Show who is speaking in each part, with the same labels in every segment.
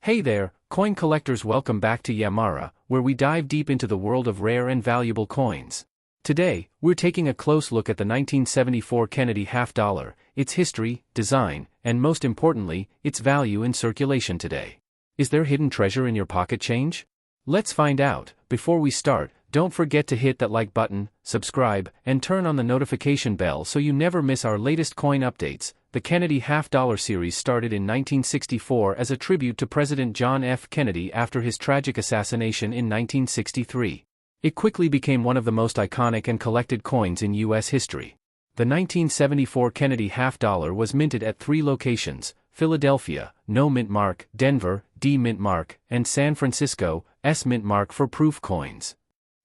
Speaker 1: Hey there, coin collectors, welcome back to Yamara, where we dive deep into the world of rare and valuable coins. Today, we're taking a close look at the 1974 Kennedy half dollar, its history, design, and most importantly, its value in circulation today. Is there hidden treasure in your pocket change? Let's find out. Before we start, don't forget to hit that like button, subscribe, and turn on the notification bell so you never miss our latest coin updates. The Kennedy half-dollar series started in 1964 as a tribute to President John F. Kennedy after his tragic assassination in 1963. It quickly became one of the most iconic and collected coins in U.S. history. The 1974 Kennedy half-dollar was minted at 3 locations: Philadelphia, no mint mark; Denver, D mint mark; and San Francisco, S mint mark for proof coins.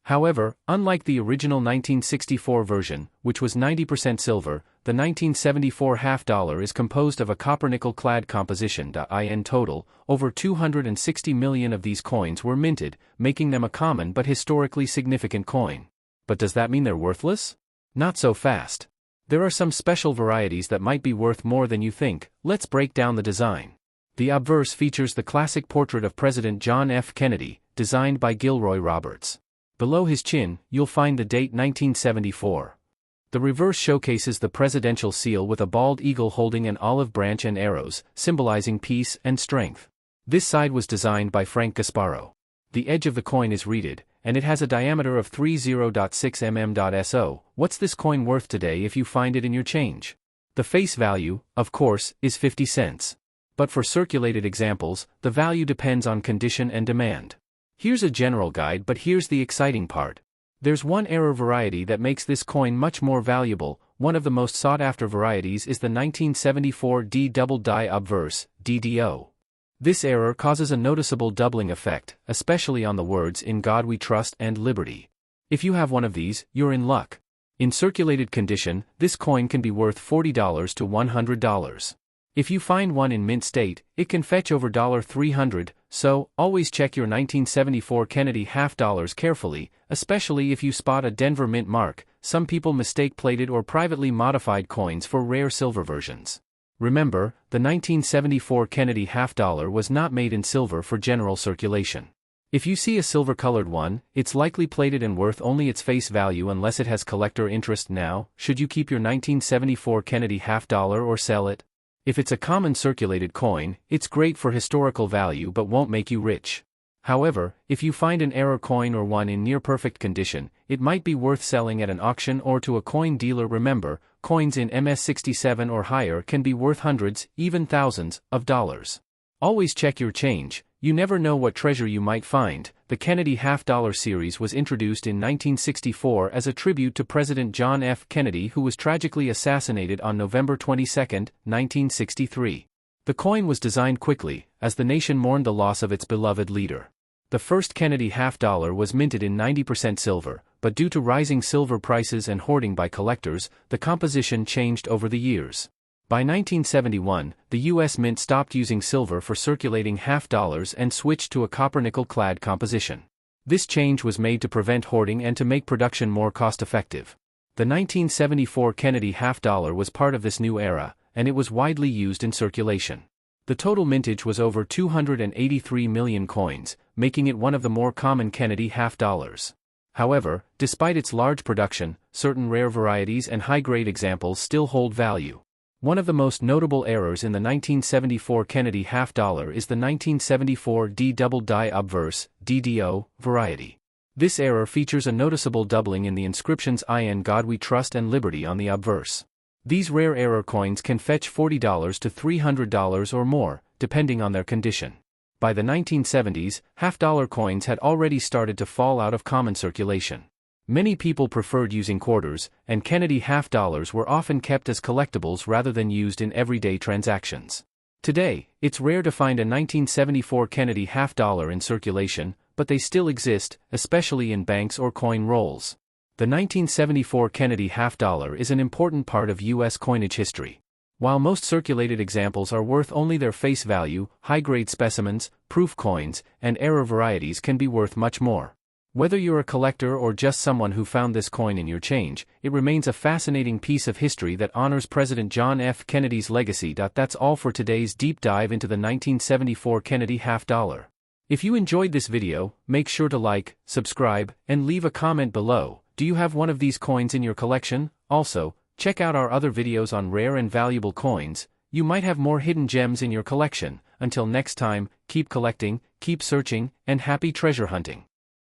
Speaker 1: However, unlike the original 1964 version, which was 90% silver, the 1974 half-dollar is composed of a copper-nickel-clad composition. In total, over 260 million of these coins were minted, making them a common but historically significant coin. But does that mean they're worthless? Not so fast. There are some special varieties that might be worth more than you think. Let's break down the design. The obverse features the classic portrait of President John F. Kennedy, designed by Gilroy Roberts. Below his chin, you'll find the date 1974. The reverse showcases the presidential seal with a bald eagle holding an olive branch and arrows, symbolizing peace and strength. This side was designed by Frank Gasparo. The edge of the coin is reeded, and it has a diameter of 30.6 mm. So, what's this coin worth today if you find it in your change? The face value, of course, is 50 cents. But for circulated examples, the value depends on condition and demand. Here's a general guide, but here's the exciting part. There's one error variety that makes this coin much more valuable. One of the most sought-after varieties is the 1974 D double die obverse, DDO. This error causes a noticeable doubling effect, especially on the words "In God We Trust" and "Liberty." If you have one of these, you're in luck. In circulated condition, this coin can be worth $40 to $100. If you find one in mint state, it can fetch over $300, so always check your 1974 Kennedy half-dollars carefully, especially if you spot a Denver mint mark. Some people mistake plated or privately modified coins for rare silver versions. Remember, the 1974 Kennedy half-dollar was not made in silver for general circulation. If you see a silver-colored one, it's likely plated and worth only its face value unless it has collector interest. Now, should you keep your 1974 Kennedy half-dollar or sell it? If it's a common circulated coin, it's great for historical value but won't make you rich. However, if you find an error coin or one in near-perfect condition, it might be worth selling at an auction or to a coin dealer. Remember, coins in MS67 or higher can be worth hundreds, even thousands, of dollars. Always check your change. You never know what treasure you might find. The Kennedy half-dollar series was introduced in 1964 as a tribute to President John F. Kennedy, who was tragically assassinated on November 22, 1963. The coin was designed quickly, as the nation mourned the loss of its beloved leader. The first Kennedy half-dollar was minted in 90% silver, but due to rising silver prices and hoarding by collectors, the composition changed over the years. By 1971, the U.S. Mint stopped using silver for circulating half-dollars and switched to a copper-nickel-clad composition. This change was made to prevent hoarding and to make production more cost-effective. The 1974 Kennedy half-dollar was part of this new era, and it was widely used in circulation. The total mintage was over 283 million coins, making it one of the more common Kennedy half-dollars. However, despite its large production, certain rare varieties and high-grade examples still hold value. One of the most notable errors in the 1974 Kennedy half-dollar is the 1974 D double die obverse, DDO, variety. This error features a noticeable doubling in the inscriptions "In God We Trust" and "Liberty" on the obverse. These rare error coins can fetch $40 to $300 or more, depending on their condition. By the 1970s, half-dollar coins had already started to fall out of common circulation. Many people preferred using quarters, and Kennedy half-dollars were often kept as collectibles rather than used in everyday transactions. Today, it's rare to find a 1974 Kennedy half-dollar in circulation, but they still exist, especially in banks or coin rolls. The 1974 Kennedy half-dollar is an important part of U.S. coinage history. While most circulated examples are worth only their face value, high-grade specimens, proof coins, and error varieties can be worth much more. Whether you're a collector or just someone who found this coin in your change, it remains a fascinating piece of history that honors President John F. Kennedy's legacy. That's all for today's deep dive into the 1974 Kennedy half dollar. If you enjoyed this video, make sure to like, subscribe, and leave a comment below. Do you have one of these coins in your collection? Also, check out our other videos on rare and valuable coins. You might have more hidden gems in your collection. Until next time, keep collecting, keep searching, and happy treasure hunting.